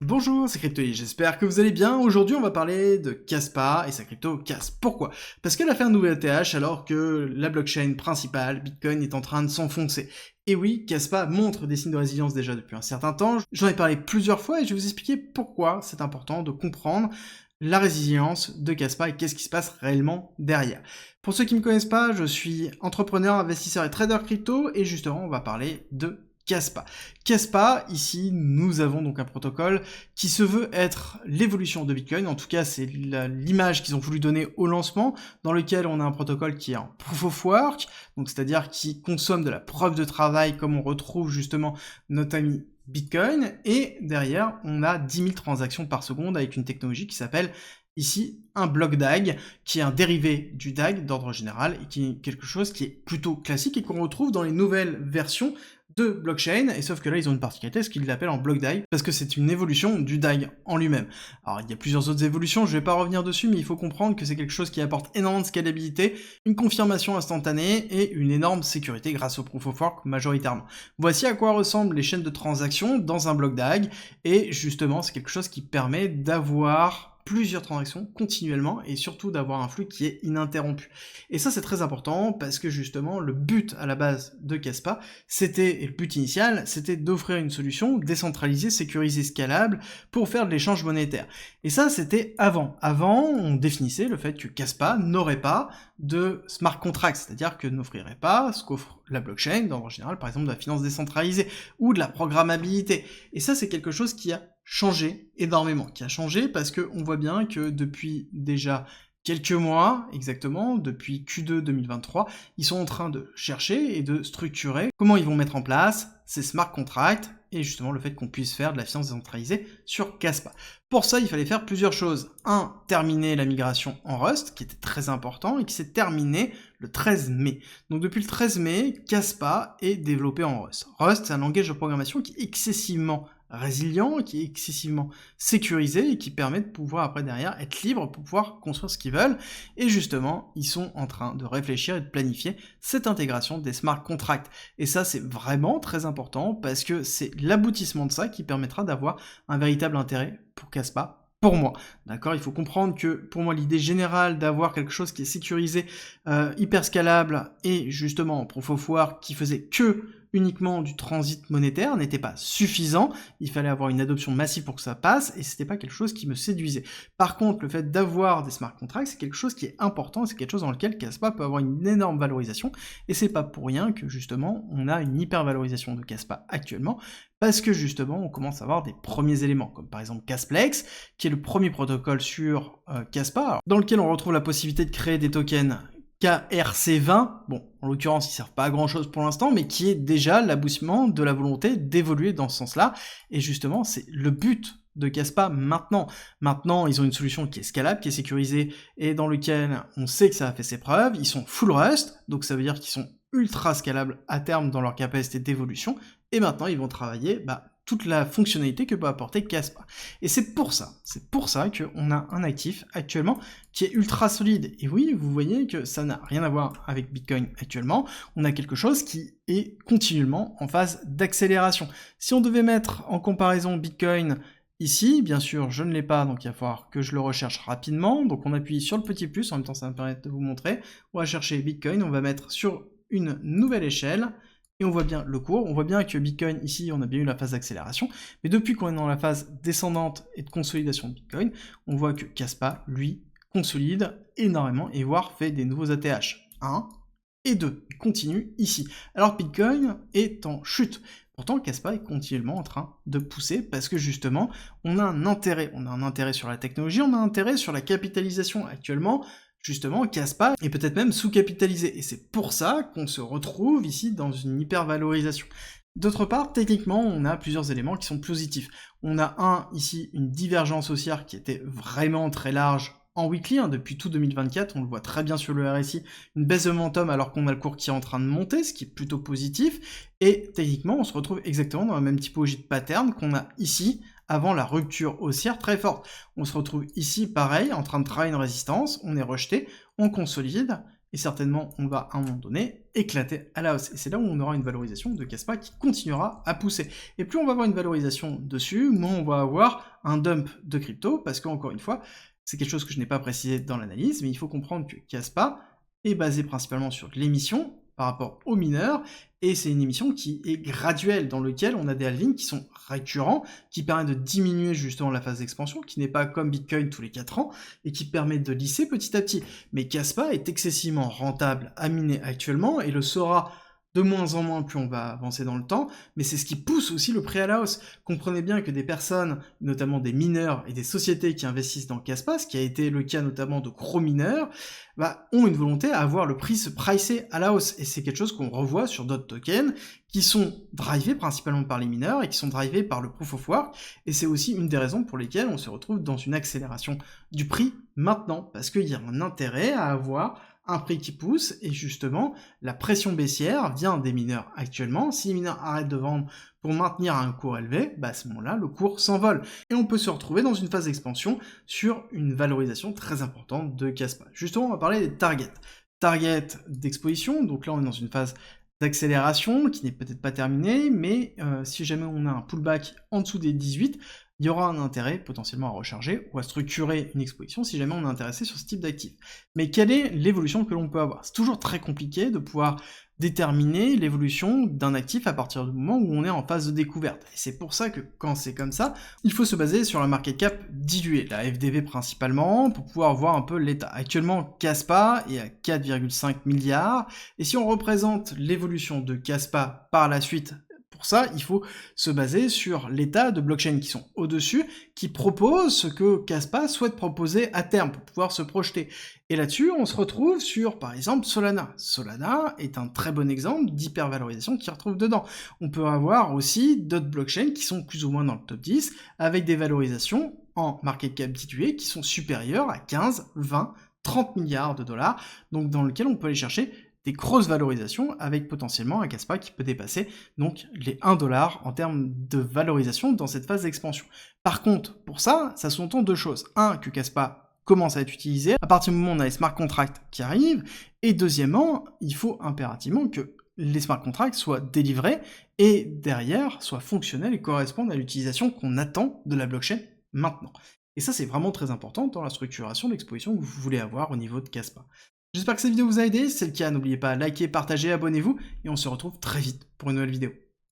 Bonjour, c'est Cryptoï, j'espère que vous allez bien. Aujourd'hui, on va parler de Kaspa et sa crypto Cas. Pourquoi? Parce qu'elle a fait un nouvel ATH alors que la blockchain principale, Bitcoin, est en train de s'enfoncer. Et oui, Kaspa montre des signes de résilience déjà depuis un certain temps. J'en ai parlé plusieurs fois et je vais vous expliquer pourquoi c'est important de comprendre la résilience de Kaspa et qu'est-ce qui se passe réellement derrière. Pour ceux qui ne me connaissent pas, je suis entrepreneur, investisseur et trader crypto et justement, on va parler de Kaspa. Kaspa, ici, nous avons donc un protocole qui se veut être l'évolution de Bitcoin. En tout cas, c'est l'image qu'ils ont voulu donner au lancement, dans lequel on a un protocole qui est en proof of work, donc c'est-à-dire qui consomme de la preuve de travail, comme on retrouve justement notre ami Bitcoin. Et derrière, on a 10 000 transactions par seconde avec une technologie qui s'appelle ici un bloc DAG, qui est un dérivé du DAG d'ordre général et qui est quelque chose qui est plutôt classique et qu'on retrouve dans les nouvelles versions de blockchain, et sauf que là ils ont une particularité, ce qu'ils l'appellent en bloc DAG, parce que c'est une évolution du DAG en lui-même. Alors il y a plusieurs autres évolutions, je vais pas revenir dessus, mais il faut comprendre que c'est quelque chose qui apporte énormément de scalabilité, une confirmation instantanée et une énorme sécurité grâce au proof of work majoritairement. Voici à quoi ressemblent les chaînes de transactions dans un bloc DAG, et justement c'est quelque chose qui permet d'avoir plusieurs transactions continuellement et surtout d'avoir un flux qui est ininterrompu. Et ça c'est très important parce que justement le but à la base de Kaspa, c'était, et le but initial, c'était d'offrir une solution décentralisée, sécurisée, scalable pour faire de l'échange monétaire. Et ça c'était avant. Avant, on définissait le fait que Kaspa n'aurait pas de smart contract, c'est-à-dire que n'offrirait pas ce qu'offre la blockchain, en général par exemple de la finance décentralisée ou de la programmabilité. Et ça c'est quelque chose qui a changé énormément, qui a changé parce qu'on voit bien que depuis déjà quelques mois, exactement, depuis Q2 2023, ils sont en train de chercher et de structurer comment ils vont mettre en place ces smart contracts et justement le fait qu'on puisse faire de la finance décentralisée sur Kaspa. Pour ça, il fallait faire plusieurs choses. Un, terminer la migration en Rust, qui était très important et qui s'est terminé le 13 mai. Donc depuis le 13 mai, Kaspa est développé en Rust. Rust, c'est un langage de programmation qui est excessivement résilient, qui est excessivement sécurisé et qui permet de pouvoir après derrière être libre pour pouvoir construire ce qu'ils veulent. Et justement, ils sont en train de réfléchir et de planifier cette intégration des smart contracts. Et ça, c'est vraiment très important parce que c'est l'aboutissement de ça qui permettra d'avoir un véritable intérêt pour Kaspa. Pour moi, d'accord, il faut comprendre que pour moi l'idée générale d'avoir quelque chose qui est sécurisé, hyper scalable et justement proof of work qui faisait que uniquement du transit monétaire n'était pas suffisant, il fallait avoir une adoption massive pour que ça passe, et c'était pas quelque chose qui me séduisait. Par contre, le fait d'avoir des smart contracts, c'est quelque chose qui est important, c'est quelque chose dans lequel Kaspa peut avoir une énorme valorisation, et c'est pas pour rien que justement, on a une hyper valorisation de Kaspa actuellement, parce que justement, on commence à avoir des premiers éléments, comme par exemple Casplex, qui est le premier protocole sur Kaspa, dans lequel on retrouve la possibilité de créer des tokens KRC20, bon, en l'occurrence, ils servent pas à grand chose pour l'instant, mais qui est déjà l'aboutissement de la volonté d'évoluer dans ce sens-là, et justement, c'est le but de Kaspa maintenant. Maintenant, ils ont une solution qui est scalable, qui est sécurisée, et dans lequel on sait que ça a fait ses preuves, ils sont full Rust, donc ça veut dire qu'ils sont ultra scalables à terme dans leur capacité d'évolution, et maintenant, ils vont travailler, toute la fonctionnalité que peut apporter Kaspa. Et c'est pour ça qu'on a un actif actuellement qui est ultra solide. Et oui, vous voyez que ça n'a rien à voir avec Bitcoin actuellement, on a quelque chose qui est continuellement en phase d'accélération. Si on devait mettre en comparaison Bitcoin ici, bien sûr, je ne l'ai pas, donc il va falloir que je le recherche rapidement. Donc on appuie sur le petit plus, en même temps ça va me permettre de vous montrer. On va chercher Bitcoin, on va mettre sur une nouvelle échelle, et on voit bien le cours, on voit bien que Bitcoin, ici, on a bien eu la phase d'accélération, mais depuis qu'on est dans la phase descendante et de consolidation de Bitcoin, on voit que Kaspa, lui, consolide énormément, et voire fait des nouveaux ATH. 1 et 2, il continue ici. Alors Bitcoin est en chute. Pourtant, Kaspa est continuellement en train de pousser, parce que justement, on a un intérêt sur la technologie, on a un intérêt sur la capitalisation actuellement. Justement, Kaspa est peut-être même sous-capitalisé, et c'est pour ça qu'on se retrouve ici dans une hyper-valorisation. D'autre part, techniquement, on a plusieurs éléments qui sont positifs. On a ici, une divergence haussière qui était vraiment très large en weekly, depuis tout 2024, on le voit très bien sur le RSI, une baisse de momentum alors qu'on a le cours qui est en train de monter, ce qui est plutôt positif, et techniquement, on se retrouve exactement dans la même typologie de pattern qu'on a ici, avant la rupture haussière très forte. On se retrouve ici, pareil, en train de travailler une résistance, on est rejeté, on consolide, et certainement on va à un moment donné éclater à la hausse. Et c'est là où on aura une valorisation de Kaspa qui continuera à pousser. Et plus on va avoir une valorisation dessus, moins on va avoir un dump de crypto, parce qu'encore une fois, c'est quelque chose que je n'ai pas précisé dans l'analyse, mais il faut comprendre que Kaspa est basé principalement sur de l'émission par rapport aux mineurs, et c'est une émission qui est graduelle, dans laquelle on a des halvings qui sont récurrents, qui permettent de diminuer justement la phase d'expansion, qui n'est pas comme Bitcoin tous les 4 ans, et qui permet de lisser petit à petit. Mais Kaspa est excessivement rentable à miner actuellement, et le sera de moins en moins plus on va avancer dans le temps, mais c'est ce qui pousse aussi le prix à la hausse. Comprenez bien que des personnes, notamment des mineurs et des sociétés qui investissent dans Kaspa, ce qui a été le cas notamment de gros mineurs, ont une volonté à avoir le prix se pricer à la hausse. Et c'est quelque chose qu'on revoit sur d'autres tokens qui sont drivés principalement par les mineurs et qui sont drivés par le proof of work. Et c'est aussi une des raisons pour lesquelles on se retrouve dans une accélération du prix maintenant, parce qu'il y a un intérêt à avoir un prix qui pousse, et justement, la pression baissière vient des mineurs actuellement. Si les mineurs arrêtent de vendre pour maintenir un cours élevé, à ce moment-là, le cours s'envole. Et on peut se retrouver dans une phase d'expansion sur une valorisation très importante de Kaspa. Justement, on va parler des targets. Target d'exposition, donc là on est dans une phase d'accélération qui n'est peut-être pas terminée, mais si jamais on a un pullback en dessous des 18, il y aura un intérêt potentiellement à recharger ou à structurer une exposition si jamais on est intéressé sur ce type d'actif. Mais quelle est l'évolution que l'on peut avoir? C'est toujours très compliqué de pouvoir déterminer l'évolution d'un actif à partir du moment où on est en phase de découverte. Et c'est pour ça que quand c'est comme ça, il faut se baser sur la market cap diluée, la FDV principalement, pour pouvoir voir un peu l'état. Actuellement, Kaspa est à 4,5 milliards, et si on représente l'évolution de Kaspa par la suite, pour ça, il faut se baser sur l'état de blockchain qui sont au-dessus, qui proposent ce que Kaspa souhaite proposer à terme pour pouvoir se projeter. Et là-dessus, on se retrouve sur, par exemple, Solana. Solana est un très bon exemple d'hypervalorisation qui retrouve dedans. On peut avoir aussi d'autres blockchains qui sont plus ou moins dans le top 10, avec des valorisations en market cap dilué qui sont supérieures à 15, 20, 30 milliards de dollars, donc dans lequel on peut aller chercher des grosses valorisations avec potentiellement un Kaspa qui peut dépasser donc les 1 dollar en termes de valorisation dans cette phase d'expansion. Par contre, pour ça, ça sous-entend deux choses. Un, que Kaspa commence à être utilisé à partir du moment où on a les smart contracts qui arrivent, et deuxièmement, il faut impérativement que les smart contracts soient délivrés et derrière soient fonctionnels et correspondent à l'utilisation qu'on attend de la blockchain maintenant. Et ça, c'est vraiment très important dans la structuration d'exposition que vous voulez avoir au niveau de Kaspa. J'espère que cette vidéo vous a aidé, si c'est le cas, n'oubliez pas de liker, partager, abonnez-vous, et on se retrouve très vite pour une nouvelle vidéo.